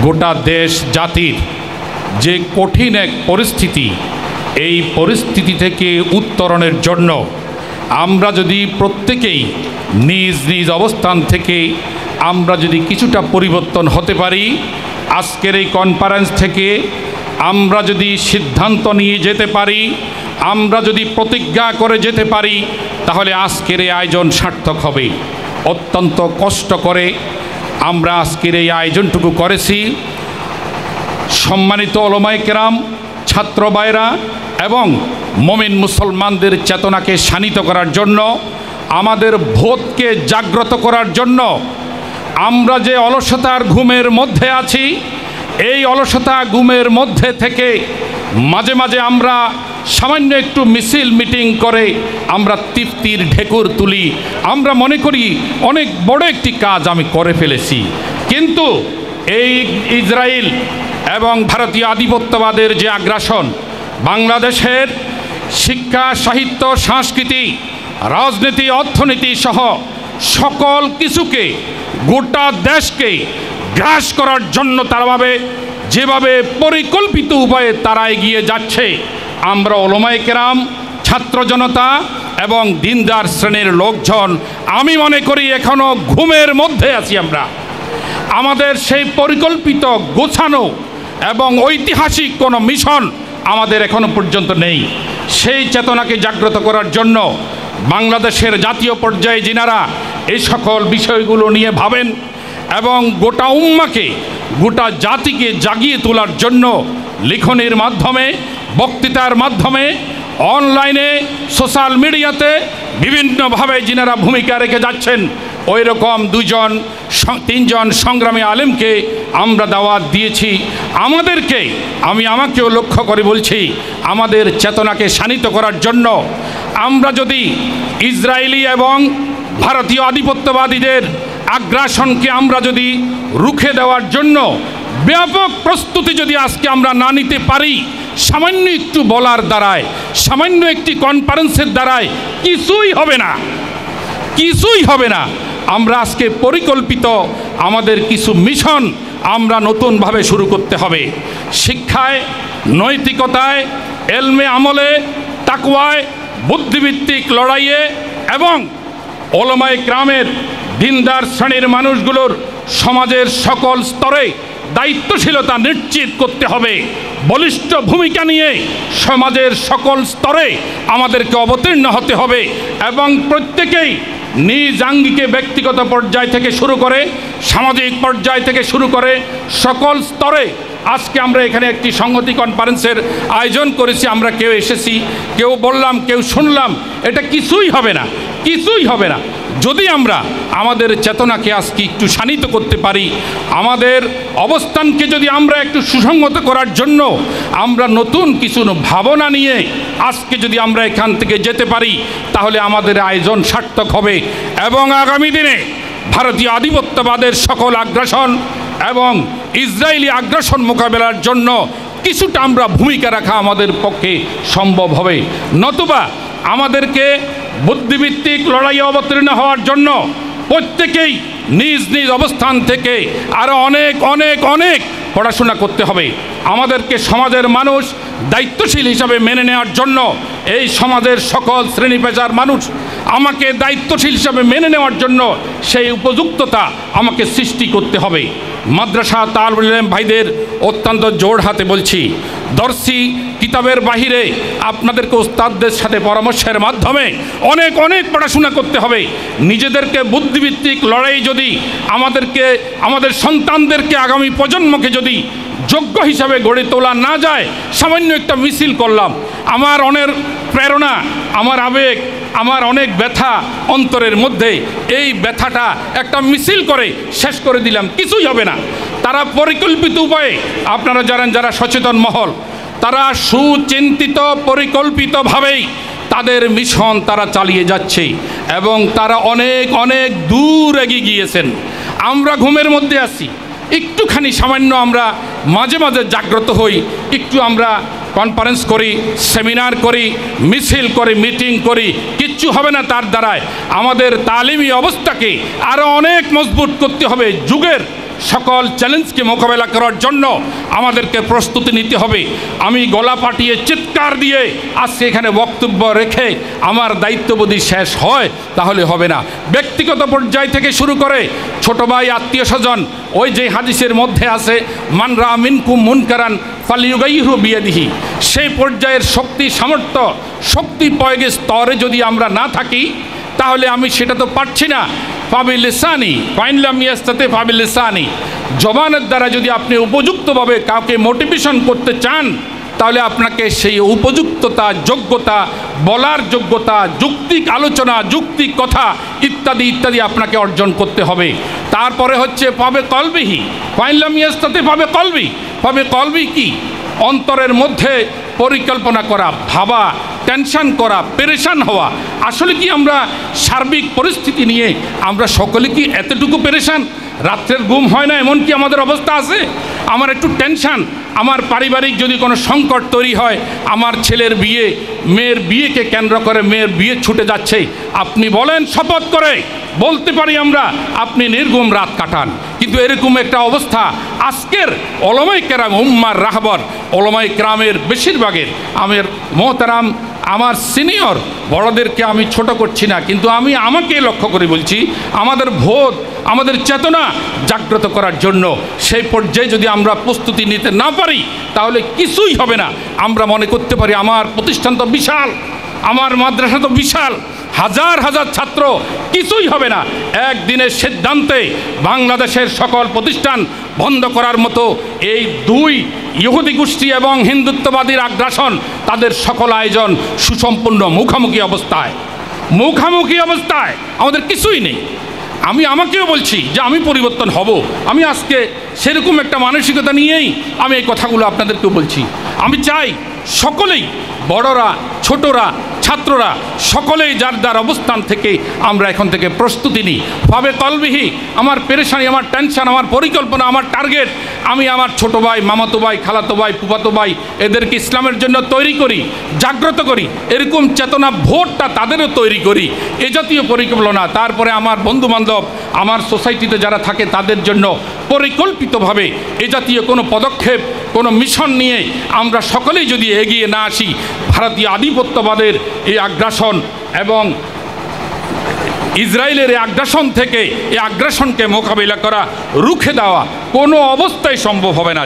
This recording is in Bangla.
গোটা দেশ জাতির যে কঠিন এক পরিস্থিতি, এই পরিস্থিতি থেকে উত্তরণের জন্য আমরা যদি প্রত্যেকেই নিজ নিজ অবস্থান থেকে আমরা যদি কিছুটা পরিবর্তন হতে পারি, আজকের এই কনফারেন্স থেকে আমরা যদি সিদ্ধান্ত নিয়ে যেতে পারি, আমরা যদি প্রতিজ্ঞা করে যেতে পারি, তাহলে আজকের এই আয়োজন সার্থক হবে। অত্যন্ত কষ্ট করে আমরা আজকের এই আয়োজনটুকু করেছি। সম্মানিত উলামায়ে কেরাম, ছাত্র ভাইরা এবং মুমিন মুসলমানদের চেতনাকে শানিত করার জন্য, আমাদের বোধকে জাগ্রত করার জন্য, আমরা যে অলসতার ঘুমের মধ্যে আছি, এই অলসতা ঘুমের মধ্যে থেকে মাঝে মাঝে আমরা সামান্য একটু মিছিল মিটিং করে আমরা তৃপ্তির ঢেকুর তুলি। আমরা মনে করি অনেক বড় একটি কাজ আমি করে ফেলেছি। কিন্তু এই ইসরায়েল এবং ভারতীয় আধিপত্যবাদের যে আগ্রাসন বাংলাদেশের শিক্ষা, সাহিত্য, সংস্কৃতি, রাজনীতি, অর্থনীতি সহ সকল কিছুকে, গোটা দেশকে গ্রাস করার জন্য তারাভাবে যেভাবে পরিকল্পিত উপায়ে তারা এগিয়ে যাচ্ছে, আমরা উলামায়ে কেরাম, ছাত্র জনতা এবং দিনদার শ্রেণীর লোকজন আমি মনে করি এখনও ঘুমের মধ্যে আছি। আমরা আমাদের সেই পরিকল্পিত, গোছানো এবং ঐতিহাসিক কোনো মিশন আমাদের এখনো পর্যন্ত নেই। সেই চেতনাকে জাগ্রত করার জন্য বাংলাদেশের জাতীয় পর্যায়ে যিনারা এই সকল বিষয়গুলো নিয়ে ভাবেন এবং গোটা উম্মাকে, গোটা জাতিকে জাগিয়ে তোলার জন্য লিখনের মাধ্যমে, বক্তৃতার মাধ্যমে, অনলাইনে, সোশ্যাল মিডিয়াতে বিভিন্নভাবে যিনারা ভূমিকা রেখে যাচ্ছেন, ওই রকম 2-3জন সংগ্রামী আলেমকে আমরা দাওয়াত দিয়েছি। আমাকেও লক্ষ্য করে বলছি, আমাদের চেতনাকে শানিত করার জন্য আমরা যদি ইসরায়েলি এবং ভারতীয় আধিপত্যবাদীদের আগ্রাসনকে আমরা যদি রুখে দেওয়ার জন্য ব্যাপক প্রস্তুতি যদি আজকে আমরা না নিতে পারি, সামান্য একটু বলার দ্বারায়, সামান্য একটি কনফারেন্সের দ্বারায় কিছুই হবে না, কিছুই হবে না। আমরা আজকে পরিকল্পিত আমাদের কিছু মিশন আমরা নতুনভাবে শুরু করতে হবে। শিক্ষায়, নৈতিকতায়, এলমে আমলে, তাকওয়ায়, বুদ্ধিভিত্তিক লড়াইয়ে এবং উলামায়ে কেরামের, দিনদার শ্রেণীর মানুষগুলোর সমাজের সকল স্তরে দায়িত্বশীলতা নিশ্চিত করতে হবে। বলিষ্ঠ ভূমিকা নিয়ে সমাজের সকল স্তরে আমাদেরকে অবতীর্ণ হতে হবে এবং প্রত্যেকেই নিজ আঙ্গিকে ব্যক্তিগত পর্যায় থেকে শুরু করে, সামাজিক পর্যায় থেকে শুরু করে সকল স্তরে আজকে আমরা এখানে একটি সংহতি কনফারেন্সের আয়োজন করেছি। আমরা কেউ এসেছি, কেউ বললাম, কেউ শুনলাম, এটা কিছুই হবে না, কিছুই হবে না যদি আমরা আমাদের চেতনাকে আজকে একটু শানিত করতে পারি। আমাদের অবস্থানকে যদি আমরা একটু সুসংহত করার জন্য আমরা নতুন কিছু ভাবনা নিয়ে আজকে যদি আমরা এখান থেকে যেতে পারি, তাহলে আমাদের আয়োজন সার্থক হবে এবং আগামী দিনে ভারতীয় আধিপত্যবাদের সকল আগ্রাসন এবং ইসরায়েলি আগ্রাসন মোকাবেলার জন্য কিছুটা আমরা ভূমিকা রাখা আমাদের পক্ষে সম্ভব হবে। নতুবা আমাদেরকে বুদ্ধিভিত্তিক লড়াইয়ে অবতীর্ণ হওয়ার জন্য প্রত্যেকেই নিজ নিজ অবস্থান থেকে আরও অনেক অনেক অনেক পড়াশোনা করতে হবে। আমাদেরকে সমাজের মানুষ দায়িত্বশীল হিসাবে মেনে নেওয়ার জন্য এই সমাজের সকল শ্রেণী পেশার মানুষ আমাকে দায়িত্বশীল হিসাবে মেনে নেওয়ার জন্য সেই উপযুক্ততা আমাকে সৃষ্টি করতে হবে। মাদ্রাসা তালিবুল ইলম ভাইদের অত্যন্ত জোর হাতে বলছি, দর্শী কিতাবের বাহিরে আপনাদেরকে ওস্তাদদের সাথে পরামর্শের মাধ্যমে অনেক অনেক পড়াশোনা করতে হবে। নিজেদেরকে বুদ্ধিভিত্তিক লড়াই যদি আমাদের সন্তানদেরকে, আগামী প্রজন্মকে যদি যোগ্য হিসাবে গড়ে তোলা না যায়, সামান্য একটা মিছিল করলাম, আমার অনেক প্রেরণা, আমার আবেগ, আমার অনেক ব্যথা অন্তরের মধ্যে, এই ব্যথাটা একটা মিছিল করে শেষ করে দিলাম, কিছুই হবে না। তারা পরিকল্পিত উপায়ে, আপনারা জানেন যারা সচেতন মহল, তারা সুচিন্তিত পরিকল্পিতভাবেই তাদের মিশন তারা চালিয়ে যাচ্ছে এবং তারা অনেক অনেক দূর এগিয়ে গিয়েছেন। আমরা ঘুমের মধ্যে আছি, একটুখানি সামান্য আমরা মাঝে মাঝে জাগ্রত হই, একটু আমরা কনফারেন্স করি, সেমিনার করি, মিছিল করি, মিটিং করি, কিচ্ছু হবে না তার দ্বারায়। আমাদের তালিমি অবস্থাকে আরও অনেক মজবুত করতে হবে। যুগের সকল চ্যালেঞ্জকে মোকাবেলা করার জন্য আমাদেরকে প্রস্তুতি নিতে হবে। আমি গলা পাটিয়ে চিৎকার দিয়ে আজকে এখানে বক্তব্য রেখে আমার দায়িত্ববোধী শেষ হয় তাহলে হবে না। ব্যক্তিগত পর্যায় থেকে শুরু করে ছোট ভাই, আত্মীয় স্বজন, ওই যে হাদিসের মধ্যে আছে মান রা মিনকুম মুনকারান ফালিয়ুগাইয়িরহু বিয়াদিহি, সেই পর্যায়ের শক্তি, সামর্থ্য, শক্তি প্রয়োগের স্তরে যদি আমরা না থাকি তাহলে আমি সেটা তো পারছি না। ফাবিলিসানি ফাইনলাম ইয়াস্তাতে ফাবিলিসানি, জবানের দ্বারা যদি আপনি উপযুক্তভাবে কাউকে মোটিভেশন করতে চান তাহলে আপনাকে সেই উপযুক্ততা, যোগ্যতা, বলার যোগ্যতা, যৌক্তিক আলোচনা, যৌক্তিক কথা ইত্যাদি ইত্যাদি আপনাকে অর্জন করতে হবে। তারপরে হচ্ছে পাবে কলবিহি ফাইনলাম ইয়াস্তাতে পাবে কলবি। পাবে কলবি কি? অন্তরের মধ্যে পরিকল্পনা করা, ভাবা, টেনশন করা, পেরেশান হওয়া। আসলে কি আমরা সার্বিক পরিস্থিতি নিয়ে আমরা সকলে কি এতটুকু পেরেশান? রাত্রের ঘুম হয় না এমন কি আমাদের অবস্থা আছে? আমার একটু টেনশান, আমার পারিবারিক যদি কোনো সংকট তৈরি হয়, আমার ছেলের বিয়ে, মেয়ের বিয়েকে কেন্দ্র করে মেয়ের বিয়ে ছুটে যাচ্ছে, আপনি বলেন, শপথ করে বলতে পারি আমরা, আপনি নির্ঘুম রাত কাটান। কিন্তু এরকম একটা অবস্থা আজকের ওলামায়ে কেরাম, উম্মার রাহবর ওলামায়ে কেরামের বেশিরভাগের, আমার মোহতারাম, আমার সিনিয়র বড়দেরকে আমি ছোট করছি না, কিন্তু আমি আমাকে লক্ষ্য করে বলছি, আমাদের বোধ, আমাদের চেতনা জাগ্রত করার জন্য সেই পর্যায়ে যদি আমরা প্রস্তুতি নিতে না পারি তাহলে কিছুই হবে না। আমরা মনে করতে পারি আমার প্রতিষ্ঠান তো বিশাল, আমার মাদ্রাসা তো বিশাল, হাজার হাজার ছাত্র, কিছুই হবে না। একদিনের সিদ্ধান্তে বাংলাদেশের সকল প্রতিষ্ঠান বন্ধ করার মতো এই দুই ইহুদি গোষ্ঠী এবং হিন্দুত্ববাদীর আগ্রাসন, তাদের সকল আয়োজন সুসম্পূর্ণ মুখামুখি অবস্থায়, আমাদের কিছুই নেই। আমি আমাকেও বলছি যে আমি পরিবর্তন হব। আমি আজকে সেরকম একটা মানসিকতা নিয়েই আমি এই কথাগুলো আপনাদেরকেও বলছি। আমি চাই সকলেই, বড়রা, ছোটরা, ছাত্ররা, সকলেই যার যার অবস্থান থেকে আমরা এখন থেকে প্রস্তুতি নিই। ভাবে কলবিহি, আমার পেরেশানি, আমার টেনশন, আমার পরিকল্পনা, আমার টার্গেট, আমি আমার ছোট ভাই, মামাতো ভাই, খালাতো ভাই, ফুফাতো ভাই, এদেরকে ইসলামের জন্য তৈরি করি, জাগ্রত করি, এরকম চেতনা ভোটটা তাদেরও তৈরি করি, এ জাতীয় পরিকল্পনা। তারপরে আমার বন্ধুবান্ধব, আমার সোসাইটিতে যারা থাকে তাদের জন্য পরিকল্পিতভাবে এ জাতীয় কোনো পদক্ষেপ, কোনো মিশন নিয়ে আমরা সকলেই যদি এগিয়ে না আসি, ভারতীয় আধিপত্যবাদের এই আগ্রাসন এবং ইসরায়েলের এই আগ্রাসন থেকে এই আগ্রাসনকে মোকাবিলা করা, রুখে দেওয়া কোনো অবস্থায় সম্ভব হবে না।